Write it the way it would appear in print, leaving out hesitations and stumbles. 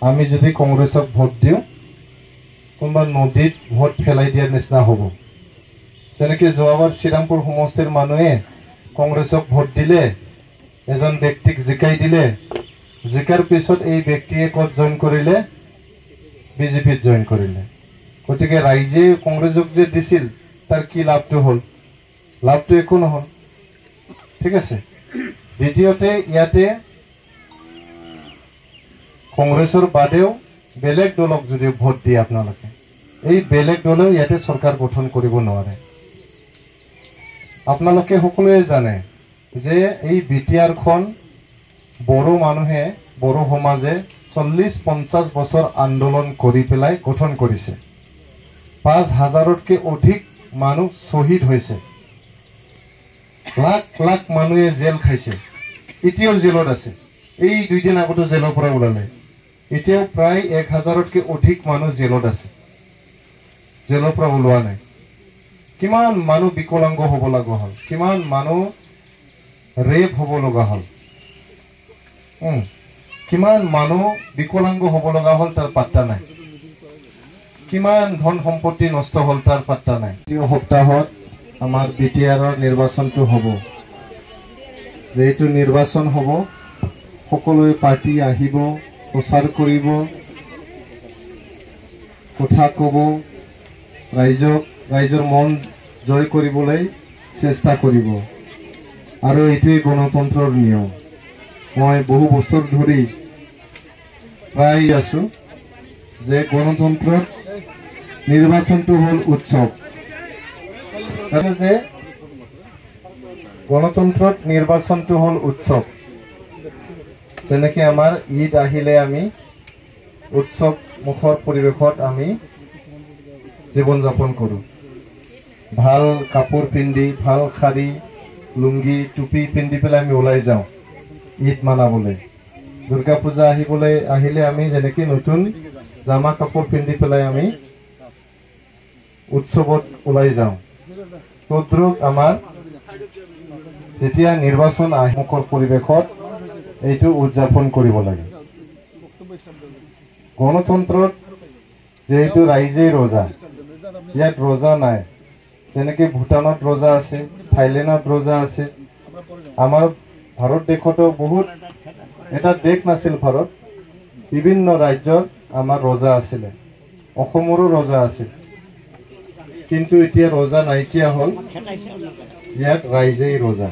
আমি যদি কংগ্ৰেছক ভোট দিওঁ কোনোবা নদীত ভোট ফেলাই দিয়াৰ নিচিনা হ'ব। যেনেকৈ যোৱাবাৰ শ্ৰীৰামপুৰ সমষ্টিৰ মানুহে কংগ্ৰেছক ভোট দিলে, এজন ব্যক্তিক জিকাই দিলে, জিকাৰ পিছত এই ব্যক্তিয়ে ক'ত জইন কৰিলে? বিজেপিত জইন কৰিলে। গতিকে ৰাইজে কংগ্ৰেছক যে দিছিল তাৰ কি লাভটো হ'ল? লাভটো একো নহ'ল। ঠিক আছে। দ্বিতীয়তে ইয়াতে কংগ্ৰেছৰ বাদেও বেলেগ দলক যদি ভোট দিয়ে আপোনালোকে, এই বেলেগ দলেও ইয়াতে চৰকাৰ গঠন কৰিব নোৱাৰে। আপোনালোকে সকলোৱে জানে যে এই বিটিআৰখন বড়ো মানুহে, বড়ো সমাজে 40-50 বছৰ আন্দোলন কৰি পেলাই গঠন কৰিছে। 5000তকৈ অধিক মানুহ শ্বহীদ হৈছে, লাখ লাখ মানুহে জেল খাইছে, এতিয়াও জেলত আছে। এই 2 দিন আগতে জেলৰ পৰা ওলালে। এতিয়াও প্ৰায় 1000তকৈ অধিক মানুহ জেলত আছে, জেলৰ পৰা ওলোৱা নাই। কিমান মানুহ বিকলাংগ হ'ব লগা হ'ল, কিমান মানুহ ৰেপ হ'ব লগা হ'ল, কিমান মানুহ বিকলাংগ হ'ব লগা হ'ল তাৰ পাত্তা নাই, কিমান ধন সম্পত্তি নষ্ট হ'ল তাৰ পাত্তা নাই। এই সপ্তাহত আমাৰ বিটিআৰৰ নিৰ্বাচনটো হ'ব। যেহেতু নিৰ্বাচন হ'ব, সকলোৱে পাৰ্টি আহিব, প্ৰচাৰ কৰিব, কথা ক'ব, ৰাইজৰ মন জয় কৰিবলৈ চেষ্টা কৰিব। আৰু এইটোৱেই গণতন্ত্ৰৰ নিয়ম। মই বহু বছৰ ধৰি প্ৰায় আছো যে গণতন্ত্ৰত নিৰ্বাচনটো হ'ল উৎসৱ। যে গণতন্ত্ৰত নিৰ্বাচনটো হ'ল উৎসৱ। যেনেকৈ আমাৰ ঈদ আহিলে আমি উৎসৱ মুখৰ পৰিৱেশত আমি জীৱন যাপন কৰোঁ। ভাল কাপোৰ পিন্ধি, ভাল শাৰী, লুংগি, টুপি পিন্ধি পেলাই আমি ওলাই যাওঁ ঈদ মানাবলৈ। দুৰ্গা পূজা আহিলে আমি যেনেকৈ নতুন জামা কাপোৰ পিন্ধি পেলাই আমি উৎসৱত ওলাই যাওঁ। তদ্ৰুপ আমাৰ যেতিয়া নিৰ্বাচন আহে মুখৰ পৰিৱেশত এইটো উদযাপন কৰিব লাগে। গণতন্ত্ৰত যেহেতু ৰাইজেই ৰজা, ইয়াত ৰজা নাই। যেনেকৈ ভূটানত ৰজা আছে, থাইলেণ্ডত ৰজা আছে। আমাৰ ভাৰত দেশতো বহুত এটা দেশ নাছিল ভাৰত, বিভিন্ন ৰাজ্যত আমাৰ ৰজা আছিলে, অসমৰো ৰজা আছিল। কিন্তু এতিয়া ৰজা নাইকিয়া হ'ল, ইয়াত ৰাইজেই ৰজা।